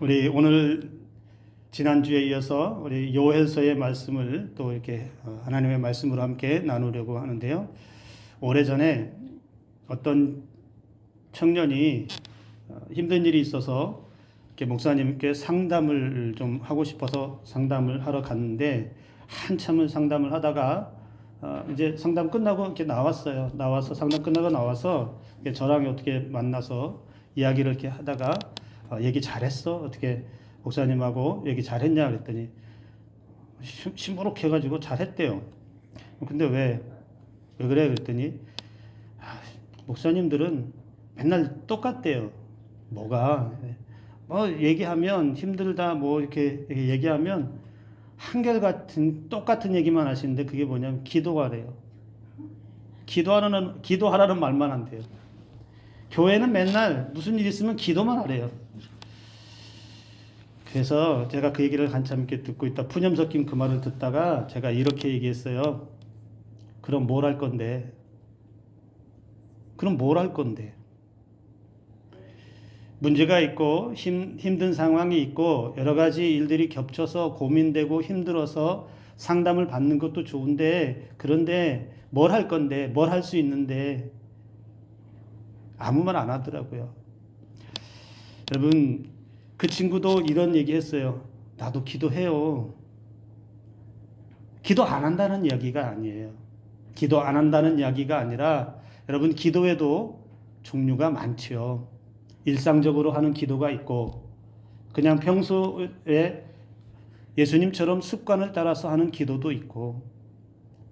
우리 오늘 지난주에 이어서 우리 요엘서의 말씀을 또 이렇게 하나님의 말씀으로 함께 나누려고 하는데요. 오래전에 어떤 청년이 힘든 일이 있어서 이렇게 목사님께 상담을 좀 하고 싶어서 상담을 하러 갔는데 한참을 상담을 하다가 이제 상담 끝나고 이렇게 나왔어요. 상담 끝나고 나와서 저랑 어떻게 만나서 이야기를 이렇게 하다가 얘기 잘했어? 어떻게 목사님하고 얘기 잘했냐 그랬더니 시무룩해가지고 잘했대요. 근데 왜 그래 그랬더니 목사님들은 맨날 똑같대요. 뭐가 뭐 얘기하면 힘들다 뭐 이렇게 얘기하면 한결같은 똑같은 얘기만 하시는데 그게 뭐냐면 기도하래요. 기도하라는 말만 한대요. 교회는 맨날 무슨 일 있으면 기도만 하래요. 그래서 제가 그 얘기를 한참 이렇게 듣고 있다 푸념 섞인 그 말을 듣다가 제가 이렇게 얘기했어요. 그럼 뭘 할 건데? 문제가 있고 힘든 상황이 있고 여러 가지 일들이 겹쳐서 고민되고 힘들어서 상담을 받는 것도 좋은데 그런데 뭘 할 건데? 뭘 할 수 있는데? 아무 말 안 하더라고요. 여러분 그 친구도 이런 얘기 했어요. 나도 기도해요. 기도 안 한다는 이야기가 아니에요. 기도 안 한다는 이야기가 아니라 여러분 기도에도 종류가 많죠. 일상적으로 하는 기도가 있고 그냥 평소에 예수님처럼 습관을 따라서 하는 기도도 있고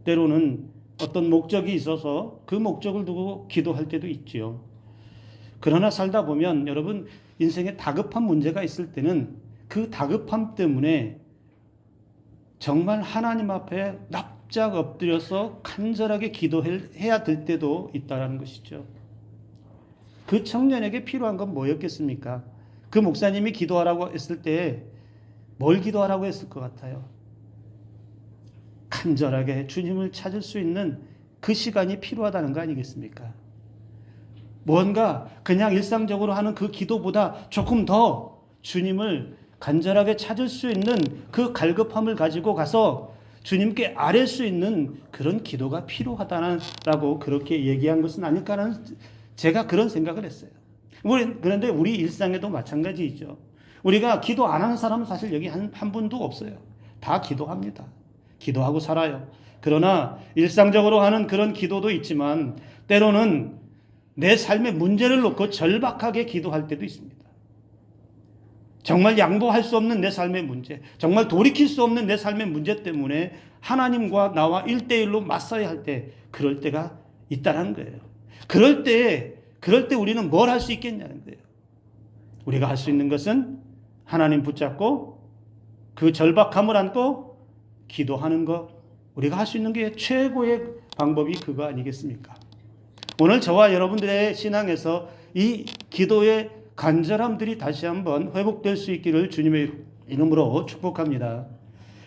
때로는 어떤 목적이 있어서 그 목적을 두고 기도할 때도 있지요. 그러나 살다 보면 여러분 인생에 다급한 문제가 있을 때는 그 다급함 때문에 정말 하나님 앞에 납작 엎드려서 간절하게 기도해야 될 때도 있다는 것이죠. 그 청년에게 필요한 건 뭐였겠습니까? 그 목사님이 기도하라고 했을 때 뭘 기도하라고 했을 것 같아요? 간절하게 주님을 찾을 수 있는 그 시간이 필요하다는 거 아니겠습니까? 뭔가 그냥 일상적으로 하는 그 기도보다 조금 더 주님을 간절하게 찾을 수 있는 그 갈급함을 가지고 가서 주님께 아뢰 수 있는 그런 기도가 필요하다라고 그렇게 얘기한 것은 아닐까라는 제가 그런 생각을 했어요. 그런데 우리 일상에도 마찬가지이죠. 우리가 기도 안 하는 사람은 사실 여기 한 분도 없어요. 다 기도합니다. 기도하고 살아요. 그러나 일상적으로 하는 그런 기도도 있지만 때로는 내 삶의 문제를 놓고 절박하게 기도할 때도 있습니다. 정말 양보할 수 없는 내 삶의 문제, 정말 돌이킬 수 없는 내 삶의 문제 때문에 하나님과 나와 1대1로 맞서야 할 때, 그럴 때가 있다는 거예요. 그럴 때 우리는 뭘 할 수 있겠냐는 거예요. 우리가 할 수 있는 것은 하나님 붙잡고 그 절박함을 안고 기도하는 것, 우리가 할 수 있는 게 최고의 방법이 그거 아니겠습니까? 오늘 저와 여러분들의 신앙에서 이 기도의 간절함들이 다시 한번 회복될 수 있기를 주님의 이름으로 축복합니다.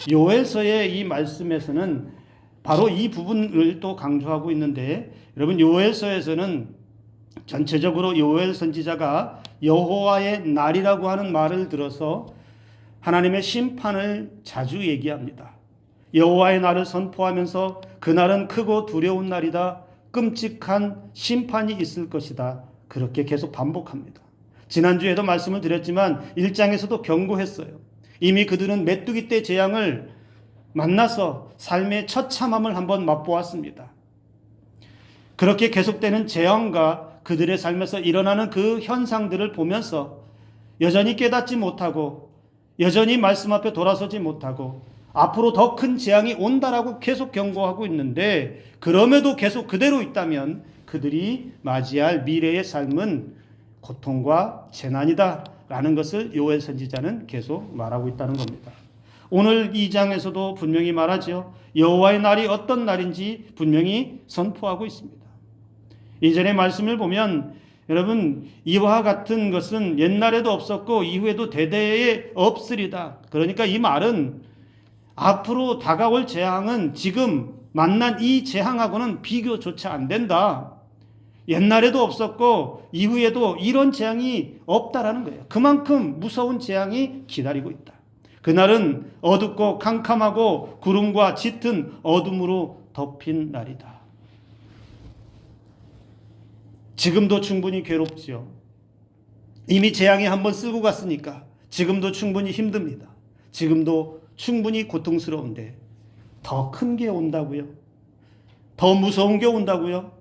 요엘서의 이 말씀에서는 바로 이 부분을 또 강조하고 있는데 여러분 요엘서에서는 전체적으로 요엘 선지자가 여호와의 날이라고 하는 말을 들어서 하나님의 심판을 자주 얘기합니다. 여호와의 날을 선포하면서 그날은 크고 두려운 날이다. 끔찍한 심판이 있을 것이다. 그렇게 계속 반복합니다. 지난주에도 말씀을 드렸지만 1장에서도 경고했어요. 이미 그들은 메뚜기 떼 재앙을 만나서 삶의 처참함을 한번 맛보았습니다. 그렇게 계속되는 재앙과 그들의 삶에서 일어나는 그 현상들을 보면서 여전히 깨닫지 못하고 여전히 말씀 앞에 돌아서지 못하고 앞으로 더 큰 재앙이 온다라고 계속 경고하고 있는데 그럼에도 계속 그대로 있다면 그들이 맞이할 미래의 삶은 고통과 재난이다 라는 것을 요엘 선지자는 계속 말하고 있다는 겁니다. 오늘 2장에서도 분명히 말하죠. 여호와의 날이 어떤 날인지 분명히 선포하고 있습니다. 이전의 말씀을 보면 여러분 이와 같은 것은 옛날에도 없었고 이후에도 대대에 없으리다. 그러니까 이 말은 앞으로 다가올 재앙은 지금 만난 이 재앙하고는 비교조차 안 된다. 옛날에도 없었고 이후에도 이런 재앙이 없다라는 거예요. 그만큼 무서운 재앙이 기다리고 있다. 그날은 어둡고 캄캄하고 구름과 짙은 어둠으로 덮인 날이다. 지금도 충분히 괴롭지요. 이미 재앙이 한번 쓸고 갔으니까 지금도 충분히 힘듭니다. 지금도 충분히 고통스러운데 더 큰 게 온다고요? 더 무서운 게 온다고요?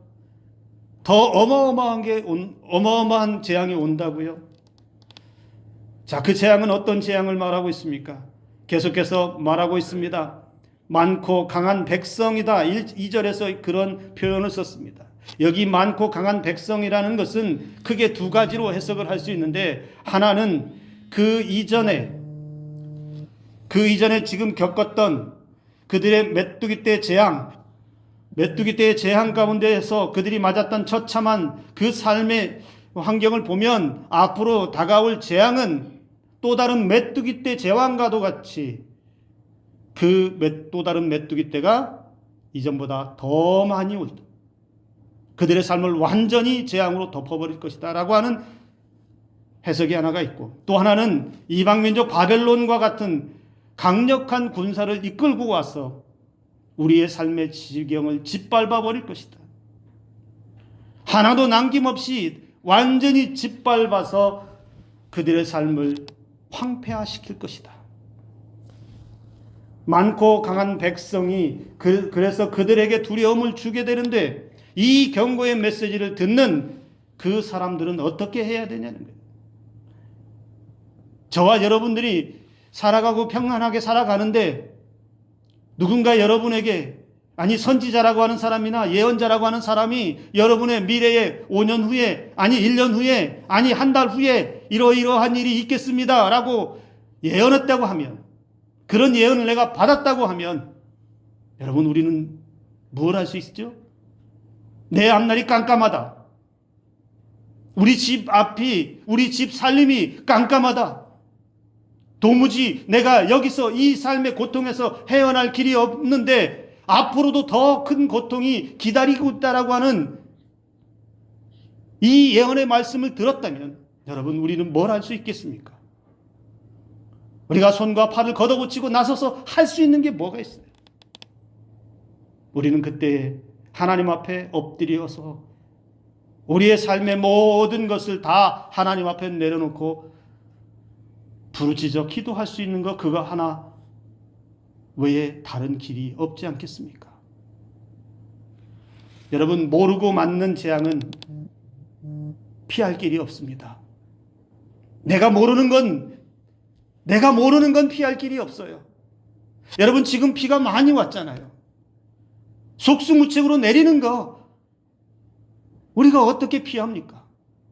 더 어마어마한 재앙이 온다고요? 자, 그 재앙은 어떤 재앙을 말하고 있습니까? 계속해서 말하고 있습니다. 많고 강한 백성이다. 2절에서 그런 표현을 썼습니다. 여기 많고 강한 백성이라는 것은 크게 두 가지로 해석을 할 수 있는데, 하나는 그 이전에 지금 겪었던 그들의 메뚜기 때 재앙, 메뚜기 때의 재앙 가운데에서 그들이 맞았던 처참한 그 삶의 환경을 보면 앞으로 다가올 재앙은 또 다른 메뚜기 때 재앙과도 같이 또 다른 메뚜기 때가 이전보다 더 많이 올 그들의 삶을 완전히 재앙으로 덮어버릴 것이다 라고 하는 해석이 하나가 있고, 또 하나는 이방민족 바벨론과 같은 강력한 군사를 이끌고 와서 우리의 삶의 지경을 짓밟아 버릴 것이다. 하나도 남김없이 완전히 짓밟아서 그들의 삶을 황폐화시킬 것이다. 많고 강한 백성이 그래서 그들에게 두려움을 주게 되는데, 이 경고의 메시지를 듣는 그 사람들은 어떻게 해야 되냐는 거예요. 저와 여러분들이 살아가고 평안하게 살아가는데 누군가 여러분에게, 아니 선지자라고 하는 사람이나 예언자라고 하는 사람이 여러분의 미래에 5년 후에, 아니 1년 후에, 아니 한 달 후에 이러이러한 일이 있겠습니다 라고 예언했다고 하면, 그런 예언을 내가 받았다고 하면, 여러분 우리는 뭘 할 수 있죠? 내 앞날이 깜깜하다. 우리 집 앞이, 우리 집 살림이 깜깜하다. 도무지 내가 여기서 이 삶의 고통에서 헤어날 길이 없는데 앞으로도 더 큰 고통이 기다리고 있다라고 하는 이 예언의 말씀을 들었다면, 여러분 우리는 뭘 할 수 있겠습니까? 우리가 손과 팔을 걷어붙이고 나서서 할 수 있는 게 뭐가 있어요? 우리는 그때 하나님 앞에 엎드려서 우리의 삶의 모든 것을 다 하나님 앞에 내려놓고 부르짖어 기도할 수 있는 것, 그거 하나 외에 다른 길이 없지 않겠습니까? 여러분, 모르고 맞는 재앙은 피할 길이 없습니다. 내가 모르는 건 피할 길이 없어요. 여러분, 지금 비가 많이 왔잖아요. 속수무책으로 내리는 거 우리가 어떻게 피합니까?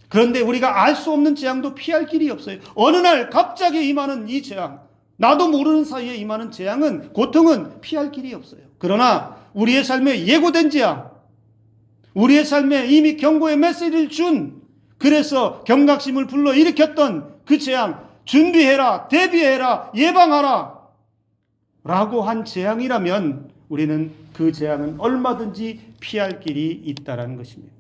그런데 우리가 알 수 없는 재앙도 피할 길이 없어요. 어느 날 갑자기 임하는 이 재앙, 나도 모르는 사이에 임하는 재앙은, 고통은 피할 길이 없어요. 그러나 우리의 삶에 예고된 재앙, 우리의 삶에 이미 경고의 메시지를 준, 그래서 경각심을 불러일으켰던 그 재앙, 준비해라, 대비해라, 예방하라 라고 한 재앙이라면 우리는 그 재앙은 얼마든지 피할 길이 있다라는 것입니다.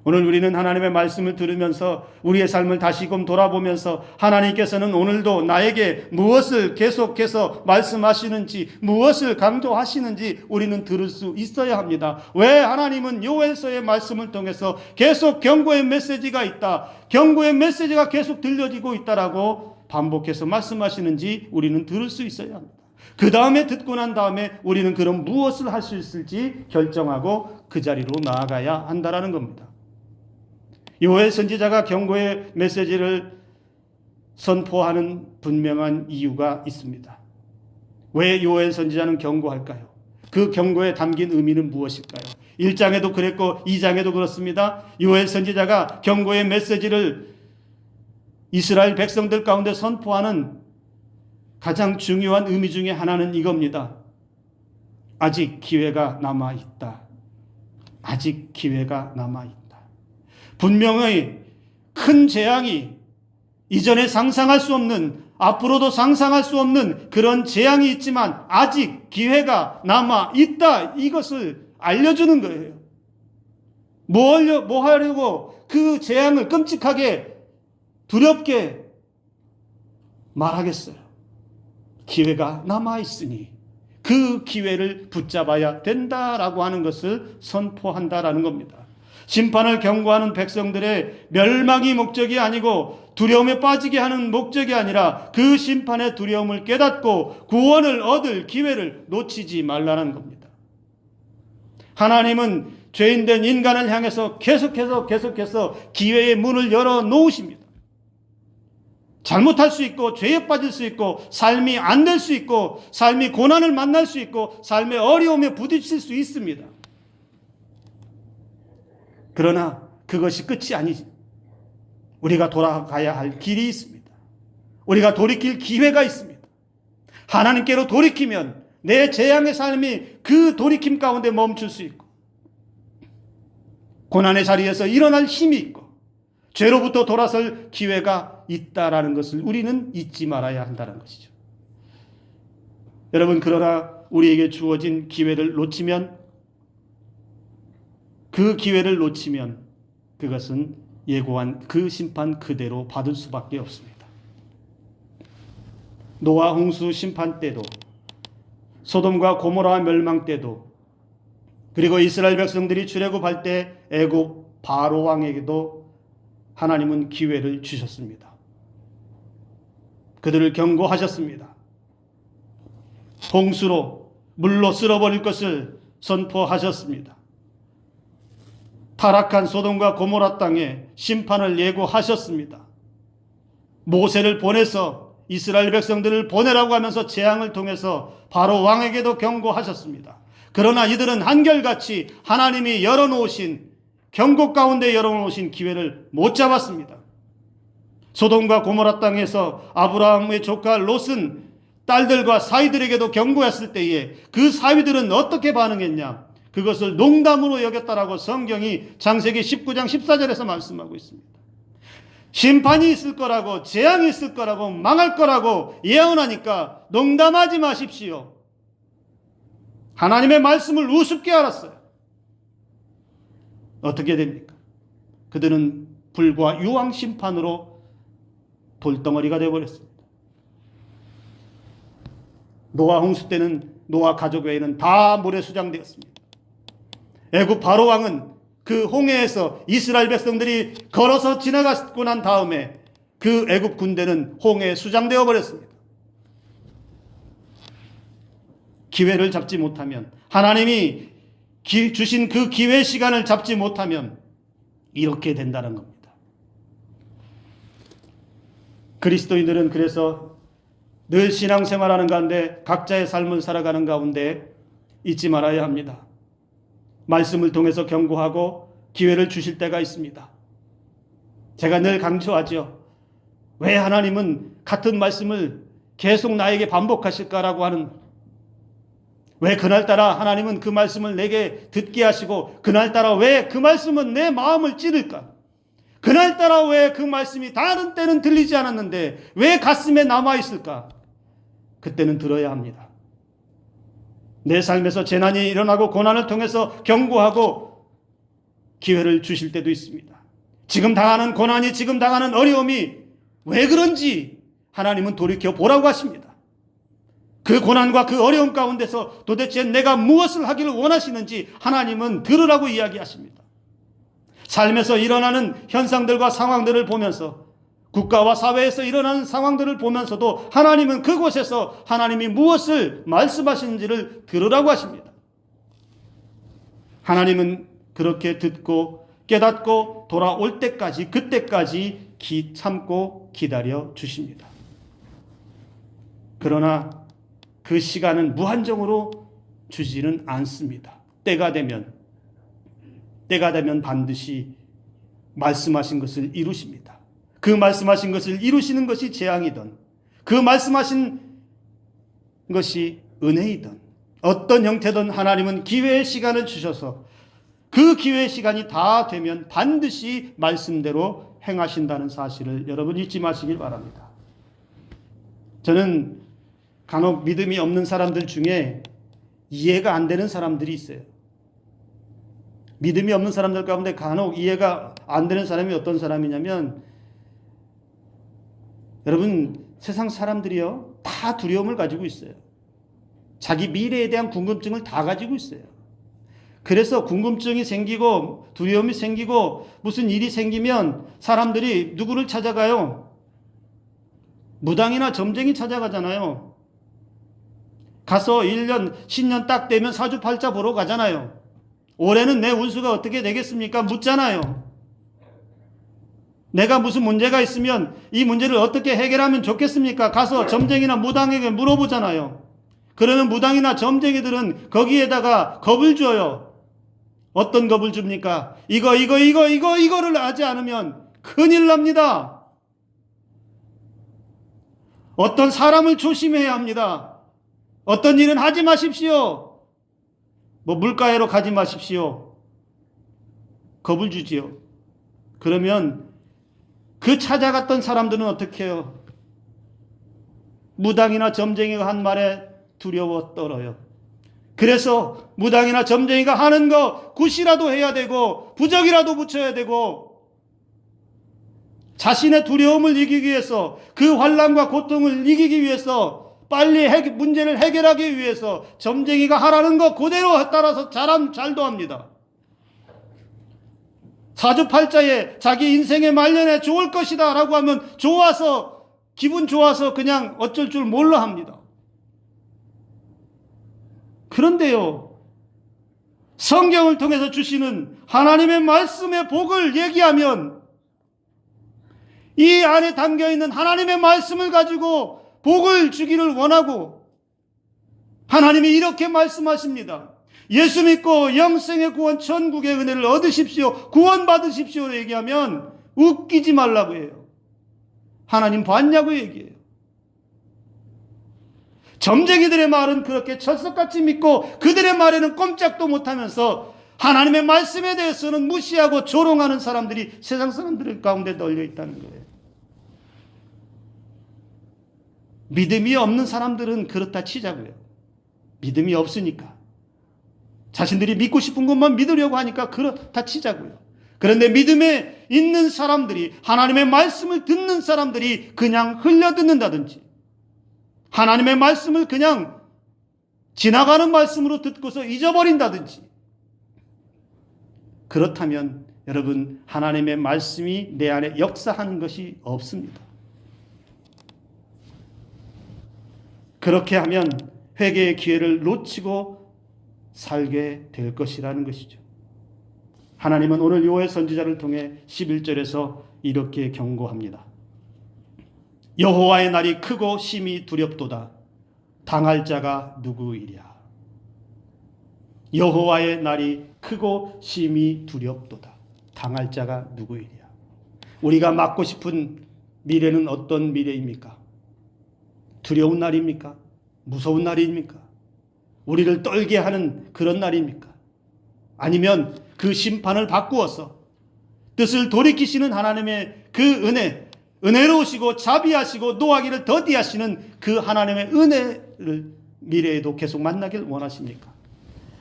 오늘 우리는 하나님의 말씀을 들으면서 우리의 삶을 다시금 돌아보면서 하나님께서는 오늘도 나에게 무엇을 계속해서 말씀하시는지, 무엇을 강조하시는지 우리는 들을 수 있어야 합니다. 왜 하나님은 요엘서의 말씀을 통해서 계속 경고의 메시지가 있다, 경고의 메시지가 계속 들려지고 있다라고 반복해서 말씀하시는지 우리는 들을 수 있어야 합니다. 그 다음에 듣고 난 다음에 우리는 그럼 무엇을 할 수 있을지 결정하고 그 자리로 나아가야 한다라는 겁니다. 요엘 선지자가 경고의 메시지를 선포하는 분명한 이유가 있습니다. 왜 요엘 선지자는 경고할까요? 그 경고에 담긴 의미는 무엇일까요? 1장에도 그랬고 2장에도 그렇습니다. 요엘 선지자가 경고의 메시지를 이스라엘 백성들 가운데 선포하는 가장 중요한 의미 중에 하나는 이겁니다. 아직 기회가 남아있다. 아직 기회가 남아있다. 분명히 큰 재앙이, 이전에 상상할 수 없는, 앞으로도 상상할 수 없는 그런 재앙이 있지만 아직 기회가 남아있다. 이것을 알려주는 거예요. 뭐 하려고 그 재앙을 끔찍하게 두렵게 말하겠어요. 기회가 남아있으니 그 기회를 붙잡아야 된다라고 하는 것을 선포한다라는 겁니다. 심판을 경고하는 백성들의 멸망이 목적이 아니고 두려움에 빠지게 하는 목적이 아니라 그 심판의 두려움을 깨닫고 구원을 얻을 기회를 놓치지 말라는 겁니다. 하나님은 죄인된 인간을 향해서 계속해서 기회의 문을 열어 놓으십니다. 잘못할 수 있고 죄에 빠질 수 있고 삶이 안 될 수 있고 삶이 고난을 만날 수 있고 삶의 어려움에 부딪힐 수 있습니다. 그러나 그것이 끝이 아니지. 우리가 돌아가야 할 길이 있습니다. 우리가 돌이킬 기회가 있습니다. 하나님께로 돌이키면 내 재앙의 삶이 그 돌이킴 가운데 멈출 수 있고 고난의 자리에서 일어날 힘이 있고 죄로부터 돌아설 기회가 있다라는 것을 우리는 잊지 말아야 한다는 것이죠. 여러분, 그러나 우리에게 주어진 기회를 놓치면 그것은 예고한 그 심판 그대로 받을 수밖에 없습니다. 노아 홍수 심판 때도 소돔과 고모라 멸망 때도 그리고 이스라엘 백성들이 출애굽할 때 애굽 바로 왕에게도 하나님은 기회를 주셨습니다. 그들을 경고하셨습니다. 홍수로 물로 쓸어버릴 것을 선포하셨습니다. 타락한 소돔과 고모라 땅에 심판을 예고하셨습니다. 모세를 보내서 이스라엘 백성들을 보내라고 하면서 재앙을 통해서 바로 왕에게도 경고하셨습니다. 그러나 이들은 한결같이 하나님이 열어놓으신 경고 가운데 열어놓으신 기회를 못 잡았습니다. 소돔과 고모라 땅에서 아브라함의 조카 롯은 딸들과 사위들에게도 경고했을 때에 그 사위들은 어떻게 반응했냐? 그것을 농담으로 여겼다라고 성경이 창세기 19장 14절에서 말씀하고 있습니다. 심판이 있을 거라고, 재앙이 있을 거라고, 망할 거라고 예언하니까 농담하지 마십시오. 하나님의 말씀을 우습게 알았어요. 어떻게 됩니까? 그들은 불과 유황 심판으로 돌덩어리가 되어버렸습니다. 노아 홍수 때는 노아 가족 외에는 다 물에 수장되었습니다. 애굽 바로 왕은 그 홍해에서 이스라엘 백성들이 걸어서 지나가고 난 다음에 그 애굽 군대는 홍해에 수장되어 버렸습니다. 기회를 잡지 못하면, 하나님이 주신 그 기회 시간을 잡지 못하면 이렇게 된다는 겁니다. 그리스도인들은 그래서 늘 신앙생활하는 가운데 각자의 삶을 살아가는 가운데 잊지 말아야 합니다. 말씀을 통해서 경고하고 기회를 주실 때가 있습니다. 제가 늘 강조하죠. 왜 하나님은 같은 말씀을 계속 나에게 반복하실까라고 하는, 왜 그날따라 하나님은 그 말씀을 내게 듣게 하시고 그날따라 왜 그 말씀은 내 마음을 찌를까? 그날따라 왜 그 말씀이 다른 때는 들리지 않았는데 왜 가슴에 남아있을까? 그때는 들어야 합니다. 내 삶에서 재난이 일어나고 고난을 통해서 경고하고 기회를 주실 때도 있습니다. 지금 당하는 고난이, 지금 당하는 어려움이 왜 그런지 하나님은 돌이켜 보라고 하십니다. 그 고난과 그 어려움 가운데서 도대체 내가 무엇을 하기를 원하시는지 하나님은 들으라고 이야기하십니다. 삶에서 일어나는 현상들과 상황들을 보면서, 국가와 사회에서 일어나는 상황들을 보면서도 하나님은 그곳에서 하나님이 무엇을 말씀하시는지를 들으라고 하십니다. 하나님은 그렇게 듣고 깨닫고 돌아올 때까지, 그때까지 참고 기다려 주십니다. 그러나 그 시간은 무한정으로 주지는 않습니다. 때가 되면 반드시 말씀하신 것을 이루십니다. 그 말씀하신 것을 이루시는 것이 재앙이든 그 말씀하신 것이 은혜이든 어떤 형태든 하나님은 기회의 시간을 주셔서 그 기회의 시간이 다 되면 반드시 말씀대로 행하신다는 사실을 여러분 잊지 마시길 바랍니다. 저는 간혹 믿음이 없는 사람들 중에 이해가 안 되는 사람들이 있어요. 믿음이 없는 사람들 가운데 간혹 이해가 안 되는 사람이 어떤 사람이냐면, 여러분, 세상 사람들이요, 다 두려움을 가지고 있어요. 자기 미래에 대한 궁금증을 다 가지고 있어요. 그래서 궁금증이 생기고 두려움이 생기고 무슨 일이 생기면 사람들이 누구를 찾아가요? 무당이나 점쟁이 찾아가잖아요. 가서 1년, 10년 딱 되면 사주팔자 보러 가잖아요. 올해는 내 운수가 어떻게 되겠습니까? 묻잖아요. 내가 무슨 문제가 있으면 이 문제를 어떻게 해결하면 좋겠습니까? 가서 점쟁이나 무당에게 물어보잖아요. 그러면 무당이나 점쟁이들은 거기에다가 겁을 줘요. 어떤 겁을 줍니까? 이거를 하지 않으면 큰일 납니다. 어떤 사람을 조심해야 합니다. 어떤 일은 하지 마십시오. 물가에로 가지 마십시오. 겁을 주지요. 그러면 그 찾아갔던 사람들은 어떻게 해요? 무당이나 점쟁이가 한 말에 두려워 떨어요. 그래서 무당이나 점쟁이가 하는 거 굿이라도 해야 되고 부적이라도 붙여야 되고, 자신의 두려움을 이기기 위해서, 그 환난과 고통을 이기기 위해서, 빨리 문제를 해결하기 위해서 점쟁이가 하라는 거 그대로 따라서 잘도 합니다. 사주팔자에 자기 인생의 말년에 좋을 것이다 라고 하면 좋아서, 기분 좋아서 그냥 어쩔 줄 몰라 합니다. 그런데요, 성경을 통해서 주시는 하나님의 말씀의 복을 얘기하면 이 안에 담겨있는 하나님의 말씀을 가지고 복을 주기를 원하고, 하나님이 이렇게 말씀하십니다. 예수 믿고 영생의 구원, 천국의 은혜를 얻으십시오, 구원 받으십시오 얘기하면 웃기지 말라고 해요. 하나님 봤냐고 얘기해요. 점쟁이들의 말은 그렇게 철석같이 믿고 그들의 말에는 꼼짝도 못하면서 하나님의 말씀에 대해서는 무시하고 조롱하는 사람들이 세상 사람들 가운데 널려 있다는 거예요. 믿음이 없는 사람들은 그렇다 치자고요. 믿음이 없으니까, 자신들이 믿고 싶은 것만 믿으려고 하니까 그렇다 치자고요. 그런데 믿음에 있는 사람들이, 하나님의 말씀을 듣는 사람들이 그냥 흘려듣는다든지, 하나님의 말씀을 그냥 지나가는 말씀으로 듣고서 잊어버린다든지, 그렇다면 여러분, 하나님의 말씀이 내 안에 역사하는 것이 없습니다. 그렇게 하면 회개의 기회를 놓치고 살게 될 것이라는 것이죠. 하나님은 오늘 요엘 선지자를 통해 11절에서 이렇게 경고합니다. 여호와의 날이 크고 심히 두렵도다. 당할 자가 누구이랴. 여호와의 날이 크고 심히 두렵도다. 당할 자가 누구이랴. 우리가 맞고 싶은 미래는 어떤 미래입니까? 두려운 날입니까? 무서운 날입니까? 우리를 떨게 하는 그런 날입니까? 아니면 그 심판을 바꾸어서 뜻을 돌이키시는 하나님의 그 은혜로우시고 자비하시고 노하기를 더디하시는 그 하나님의 은혜를 미래에도 계속 만나길 원하십니까?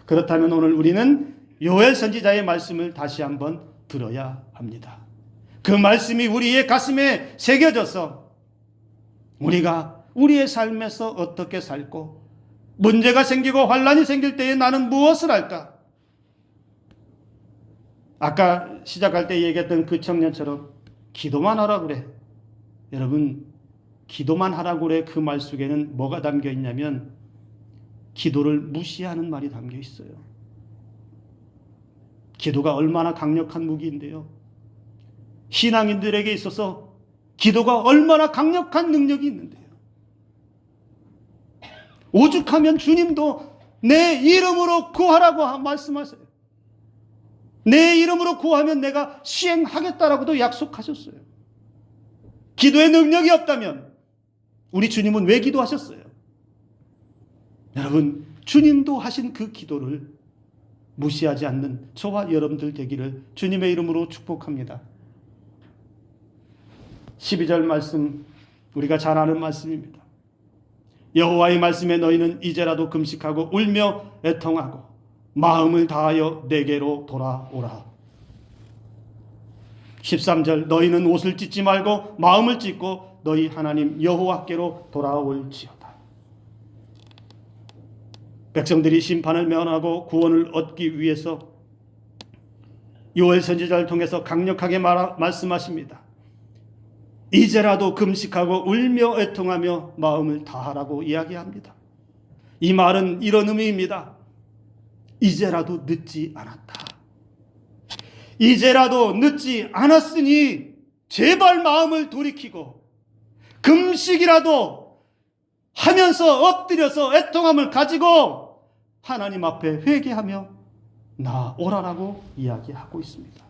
그렇다면 오늘 우리는 요엘 선지자의 말씀을 다시 한번 들어야 합니다. 그 말씀이 우리의 가슴에 새겨져서 우리가 우리의 삶에서 어떻게 살고, 문제가 생기고 환난이 생길 때에 나는 무엇을 할까? 아까 시작할 때 얘기했던 그 청년처럼 기도만 하라고 그래. 여러분, 기도만 하라고 그래 그 말 속에는 뭐가 담겨 있냐면 기도를 무시하는 말이 담겨 있어요. 기도가 얼마나 강력한 무기인데요. 신앙인들에게 있어서 기도가 얼마나 강력한 능력이 있는데요. 오죽하면 주님도 내 이름으로 구하라고 말씀하세요. 내 이름으로 구하면 내가 시행하겠다라고도 약속하셨어요. 기도의 능력이 없다면 우리 주님은 왜 기도하셨어요? 여러분, 주님도 하신 그 기도를 무시하지 않는 저와 여러분들 되기를 주님의 이름으로 축복합니다. 12절 말씀, 우리가 잘 아는 말씀입니다. 여호와의 말씀에 너희는 이제라도 금식하고 울며 애통하고 마음을 다하여 내게로 돌아오라. 13절 너희는 옷을 찢지 말고 마음을 찢고 너희 하나님 여호와께로 돌아올지어다. 백성들이 심판을 면하고 구원을 얻기 위해서 요엘 선지자를 통해서 강력하게 말씀하십니다. 이제라도 금식하고 울며 애통하며 마음을 다하라고 이야기합니다. 이 말은 이런 의미입니다. 이제라도 늦지 않았다. 이제라도 늦지 않았으니 제발 마음을 돌이키고 금식이라도 하면서 엎드려서 애통함을 가지고 하나님 앞에 회개하며 나오라라고 이야기하고 있습니다.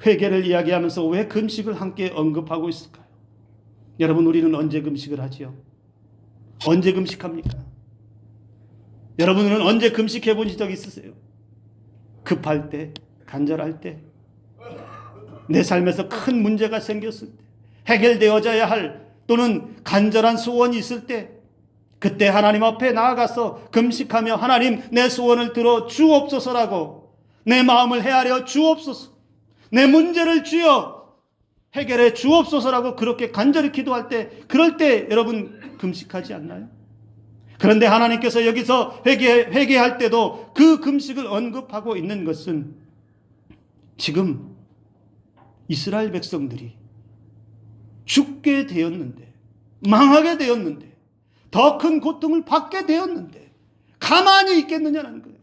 회개를 이야기하면서 왜 금식을 함께 언급하고 있을까요? 여러분, 우리는 언제 금식을 하지요? 언제 금식합니까? 여러분은 언제 금식해 본 적 있으세요? 급할 때, 간절할 때, 내 삶에서 큰 문제가 생겼을 때, 해결되어져야 할 또는 간절한 소원이 있을 때, 그때 하나님 앞에 나아가서 금식하며 하나님 내 소원을 들어 주옵소서라고, 내 마음을 헤아려 주옵소서, 내 문제를 주여 해결해 주옵소서라고 그렇게 간절히 기도할 때, 그럴 때 여러분 금식하지 않나요? 그런데 하나님께서 여기서 회개할 때도 그 금식을 언급하고 있는 것은 지금 이스라엘 백성들이 죽게 되었는데, 망하게 되었는데, 더 큰 고통을 받게 되었는데 가만히 있겠느냐는 거예요.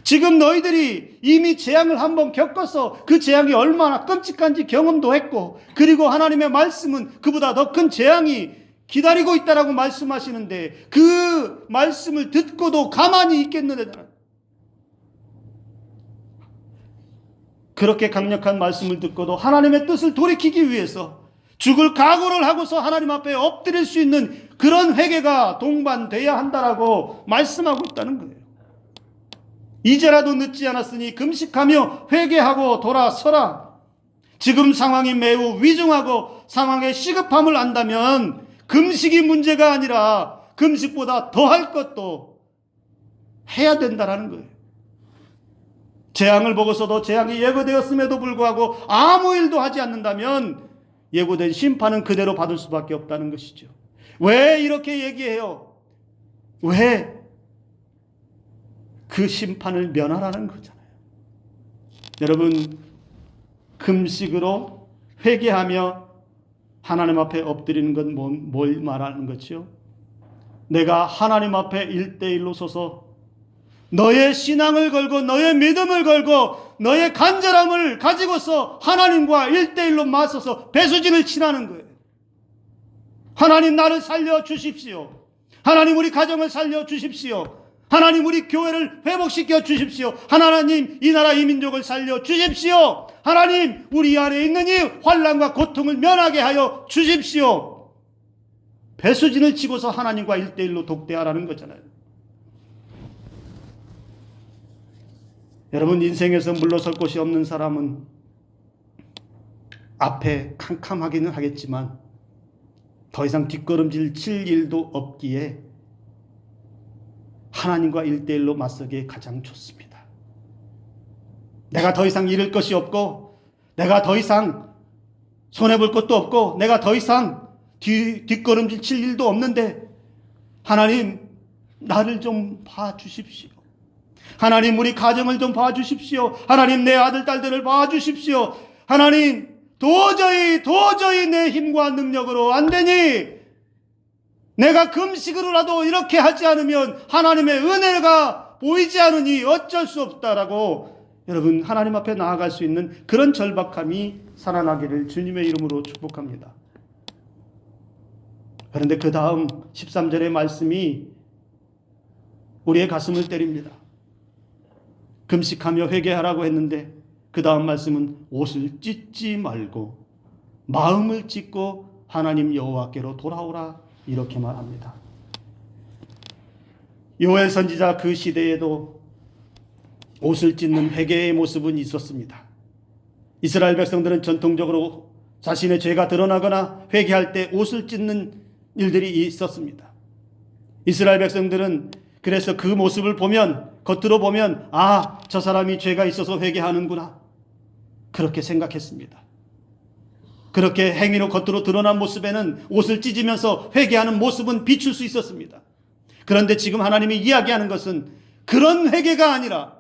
지금 너희들이 이미 재앙을 한번 겪어서 그 재앙이 얼마나 끔찍한지 경험도 했고, 그리고 하나님의 말씀은 그보다 더 큰 재앙이 기다리고 있다라고 말씀하시는데 그 말씀을 듣고도 가만히 있겠느냐. 그렇게 강력한 말씀을 듣고도 하나님의 뜻을 돌이키기 위해서 죽을 각오를 하고서 하나님 앞에 엎드릴 수 있는 그런 회개가 동반돼야 한다라고 말씀하고 있다는 거예요. 이제라도 늦지 않았으니 금식하며 회개하고 돌아서라. 지금 상황이 매우 위중하고 상황의 시급함을 안다면 금식이 문제가 아니라 금식보다 더할 것도 해야 된다는 거예요. 재앙을 보고서도 재앙이 예고되었음에도 불구하고 아무 일도 하지 않는다면 예고된 심판은 그대로 받을 수밖에 없다는 것이죠. 왜 이렇게 얘기해요? 왜 그 심판을 면하라는 거잖아요. 여러분, 금식으로 회개하며 하나님 앞에 엎드리는 건 뭘 말하는 거죠? 내가 하나님 앞에 1대1로 서서 너의 신앙을 걸고 너의 믿음을 걸고 너의 간절함을 가지고서 하나님과 1대1로 맞서서 배수진을 치라는 거예요. 하나님, 나를 살려주십시오. 하나님, 우리 가정을 살려주십시오. 하나님, 우리 교회를 회복시켜 주십시오. 하나님, 이 나라 이 민족을 살려주십시오. 하나님, 우리 안에 있는 이 환난과 고통을 면하게 하여 주십시오. 배수진을 치고서 하나님과 1대1로 독대하라는 거잖아요. 여러분, 인생에서 물러설 곳이 없는 사람은 앞에 캄캄하기는 하겠지만 더 이상 뒷걸음질 칠 일도 없기에 하나님과 1대1로 맞서기에 가장 좋습니다. 내가 더 이상 잃을 것이 없고, 내가 더 이상 손해볼 것도 없고, 내가 더 이상 뒷걸음질 칠 일도 없는데 하나님, 나를 좀 봐주십시오. 하나님, 우리 가정을 좀 봐주십시오. 하나님, 내 아들 딸들을 봐주십시오. 하나님, 도저히 내 힘과 능력으로 안 되니 내가 금식으로라도 이렇게 하지 않으면 하나님의 은혜가 보이지 않으니 어쩔 수 없다라고 여러분, 하나님 앞에 나아갈 수 있는 그런 절박함이 살아나기를 주님의 이름으로 축복합니다. 그런데 그 다음 13절의 말씀이 우리의 가슴을 때립니다. 금식하며 회개하라고 했는데 그 다음 말씀은 옷을 찢지 말고 마음을 찢고 하나님 여호와께로 돌아오라, 이렇게 말합니다. 요엘 선지자 그 시대에도 옷을 찢는 회개의 모습은 있었습니다. 이스라엘 백성들은 전통적으로 자신의 죄가 드러나거나 회개할 때 옷을 찢는 일들이 있었습니다. 이스라엘 백성들은 그래서 그 모습을 보면, 겉으로 보면, 아, 저 사람이 죄가 있어서 회개하는구나, 그렇게 생각했습니다. 그렇게 행위로 겉으로 드러난 모습에는 옷을 찢으면서 회개하는 모습은 비출 수 있었습니다. 그런데 지금 하나님이 이야기하는 것은 그런 회개가 아니라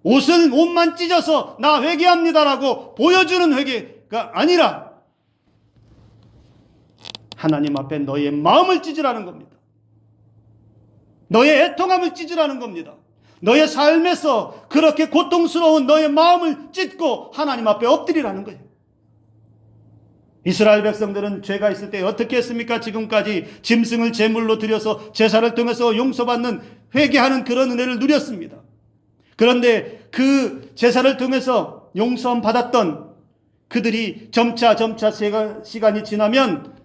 옷만 찢어서 나 회개합니다라고 보여주는 회개가 아니라 하나님 앞에 너의 마음을 찢으라는 겁니다. 너의 애통함을 찢으라는 겁니다. 너의 삶에서 그렇게 고통스러운 너의 마음을 찢고 하나님 앞에 엎드리라는 거예요. 이스라엘 백성들은 죄가 있을 때 어떻게 했습니까? 지금까지 짐승을 제물로 드려서 제사를 통해서 용서받는, 회개하는 그런 은혜를 누렸습니다. 그런데 그 제사를 통해서 용서함 받았던 그들이 점차 시간이 지나면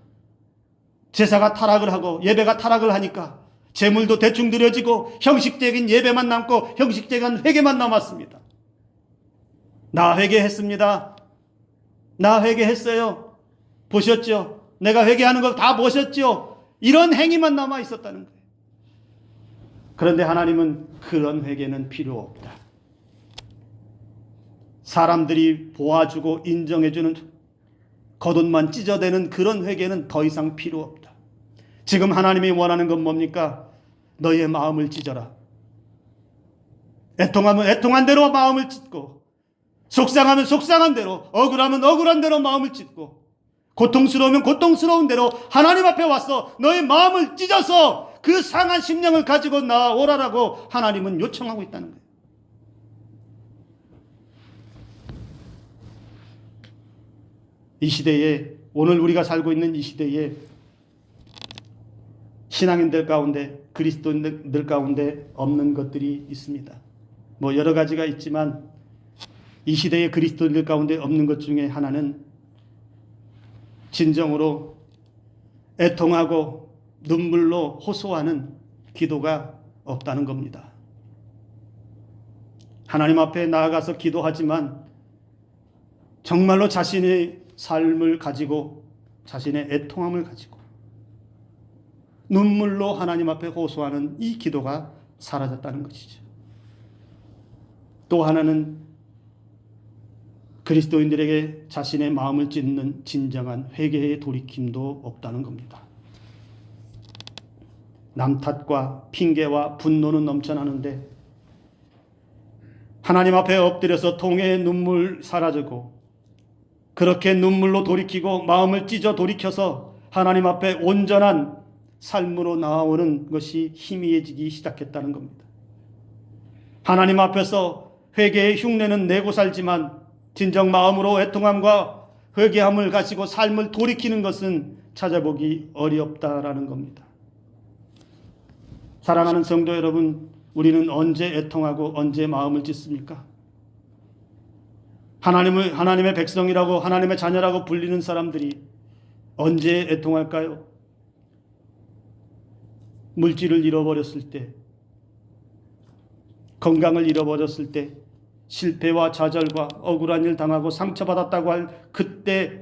제사가 타락을 하고 예배가 타락을 하니까 제물도 대충 드려지고 형식적인 예배만 남고 형식적인 회개만 남았습니다. 나 회개했습니다. 나 회개했어요. 보셨죠? 내가 회개하는 거 다 보셨죠? 이런 행위만 남아 있었다는 거예요. 그런데 하나님은 그런 회개는 필요 없다. 사람들이 보아주고 인정해주는 겉옷만 찢어대는 그런 회개는 더 이상 필요 없다. 지금 하나님이 원하는 건 뭡니까? 너의 마음을 찢어라. 애통하면 애통한 대로 마음을 찢고, 속상하면 속상한 대로, 억울하면 억울한 대로 마음을 찢고, 고통스러우면 고통스러운 대로 하나님 앞에 와서 너의 마음을 찢어서 그 상한 심령을 가지고 나오라라고 하나님은 요청하고 있다는 거예요. 이 시대에, 오늘 우리가 살고 있는 이 시대에 신앙인들 가운데, 그리스도인들 가운데 없는 것들이 있습니다. 뭐 여러 가지가 있지만 이 시대의 그리스도인들 가운데 없는 것 중에 하나는 진정으로 애통하고 눈물로 호소하는 기도가 없다는 겁니다. 하나님 앞에 나아가서 기도하지만 정말로 자신의 삶을 가지고, 자신의 애통함을 가지고 눈물로 하나님 앞에 호소하는 이 기도가 사라졌다는 것이죠. 또 하나는 그리스도인들에게 자신의 마음을 찢는 진정한 회개의 돌이킴도 없다는 겁니다. 남 탓과 핑계와 분노는 넘쳐나는데 하나님 앞에 엎드려서 통해의 눈물 사라지고, 그렇게 눈물로 돌이키고 마음을 찢어 돌이켜서 하나님 앞에 온전한 삶으로 나아오는 것이 희미해지기 시작했다는 겁니다. 하나님 앞에서 회개의 흉내는 내고 살지만 진정 마음으로 애통함과 회개함을 가지고 삶을 돌이키는 것은 찾아보기 어렵다라는 겁니다. 사랑하는 성도 여러분, 우리는 언제 애통하고 언제 마음을 찢습니까? 하나님의 백성이라고, 하나님의 자녀라고 불리는 사람들이 언제 애통할까요? 물질을 잃어버렸을 때, 건강을 잃어버렸을 때, 실패와 좌절과 억울한 일 당하고 상처받았다고 할 그때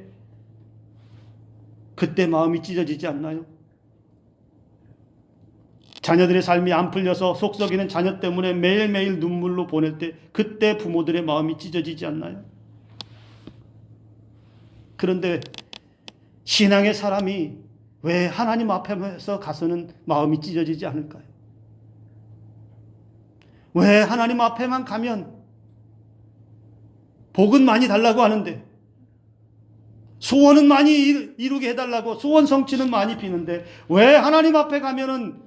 마음이 찢어지지 않나요? 자녀들의 삶이 안 풀려서 속 썩이는 자녀 때문에 매일매일 눈물로 보낼 때 그때 부모들의 마음이 찢어지지 않나요? 그런데 신앙의 사람이 왜 하나님 앞에서 가서는 마음이 찢어지지 않을까요? 왜 하나님 앞에만 가면 복은 많이 달라고 하는데, 소원은 많이 이루게 해달라고 소원 성취는 많이 비는데 왜 하나님 앞에 가면은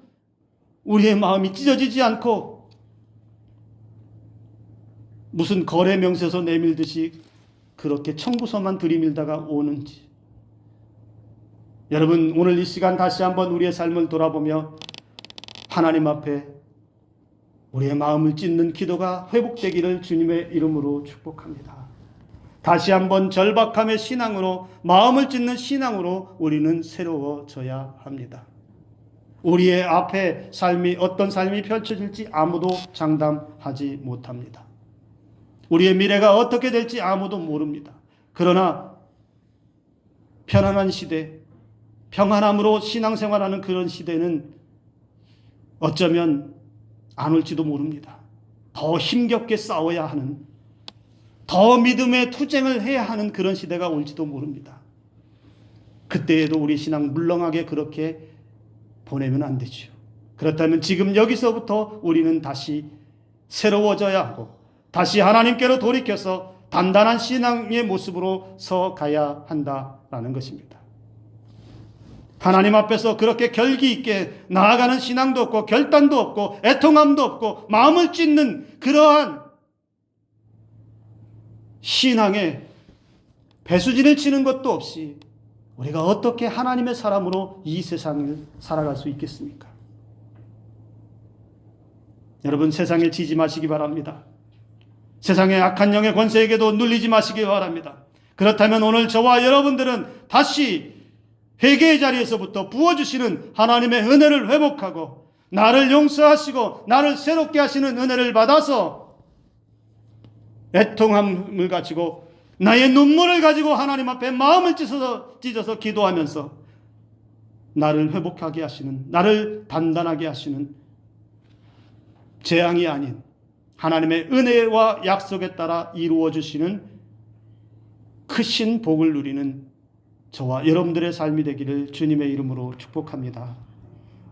우리의 마음이 찢어지지 않고 무슨 거래 명세서 내밀듯이 그렇게 청구서만 들이밀다가 오는지. 여러분, 오늘 이 시간 다시 한번 우리의 삶을 돌아보며 하나님 앞에 우리의 마음을 찢는 기도가 회복되기를 주님의 이름으로 축복합니다. 다시 한번 절박함의 신앙으로, 마음을 찢는 신앙으로 우리는 새로워져야 합니다. 우리의 앞에 삶이, 어떤 삶이 펼쳐질지 아무도 장담하지 못합니다. 우리의 미래가 어떻게 될지 아무도 모릅니다. 그러나 편안한 시대, 평안함으로 신앙생활하는 그런 시대는 어쩌면 안 올지도 모릅니다. 더 힘겹게 싸워야 하는, 더 믿음의 투쟁을 해야 하는 그런 시대가 올지도 모릅니다. 그때에도 우리 신앙 물렁하게 그렇게 보내면 안 되죠. 그렇다면 지금 여기서부터 우리는 다시 새로워져야 하고 다시 하나님께로 돌이켜서 단단한 신앙의 모습으로 서 가야 한다라는 것입니다. 하나님 앞에서 그렇게 결기 있게 나아가는 신앙도 없고 결단도 없고 애통함도 없고 마음을 찢는 그러한 신앙에 배수진을 치는 것도 없이 우리가 어떻게 하나님의 사람으로 이 세상을 살아갈 수 있겠습니까? 여러분, 세상에 지지 마시기 바랍니다. 세상의 악한 영의 권세에게도 눌리지 마시기 바랍니다. 그렇다면 오늘 저와 여러분들은 다시 회개의 자리에서부터 부어주시는 하나님의 은혜를 회복하고 나를 용서하시고 나를 새롭게 하시는 은혜를 받아서 애통함을 가지고 나의 눈물을 가지고 하나님 앞에 마음을 찢어서 기도하면서 나를 회복하게 하시는, 나를 단단하게 하시는 재앙이 아닌 하나님의 은혜와 약속에 따라 이루어 주시는 크신 복을 누리는 저와 여러분들의 삶이 되기를 주님의 이름으로 축복합니다.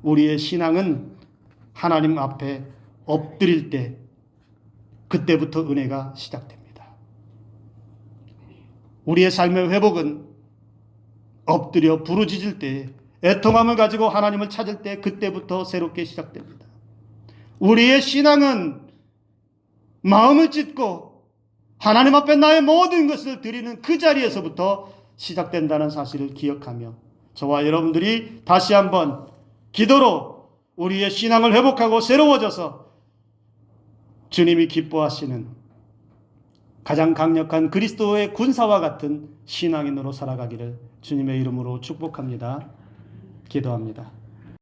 우리의 신앙은 하나님 앞에 엎드릴 때 그때부터 은혜가 시작됩니다. 우리의 삶의 회복은 엎드려 부르짖을 때, 애통함을 가지고 하나님을 찾을 때 그때부터 새롭게 시작됩니다. 우리의 신앙은 마음을 찢고 하나님 앞에 나의 모든 것을 드리는 그 자리에서부터 시작된다는 사실을 기억하며 저와 여러분들이 다시 한번 기도로 우리의 신앙을 회복하고 새로워져서 주님이 기뻐하시는 가장 강력한 그리스도의 군사와 같은 신앙인으로 살아가기를 주님의 이름으로 축복합니다. 기도합니다.